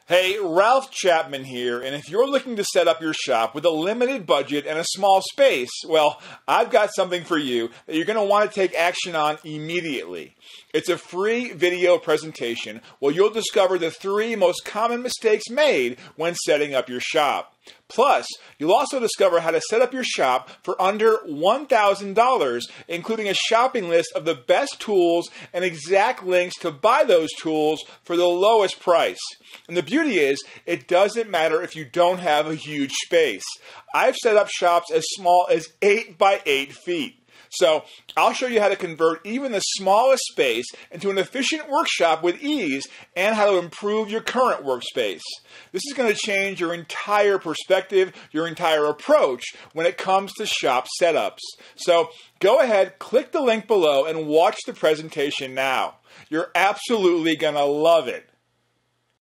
Hey, Ralph Chapman here, and if you're looking to set up your shop with a limited budget and a small space, well, I've got something for you that you're going to want to take action on immediately. It's a free video presentation where you'll discover the 3 most common mistakes made when setting up your shop. Plus, you'll also discover how to set up your shop for under $1,000, including a shopping list of the best tools and exact links to buy those tools for the lowest price. And the beauty is, it doesn't matter if you don't have a huge space. I've set up shops as small as 8 by 8 feet. So I'll show you how to convert even the smallest space into an efficient workshop with ease and how to improve your current workspace. This is going to change your entire perspective, your entire approach when it comes to shop setups. So go ahead, click the link below and watch the presentation now. You're absolutely going to love it.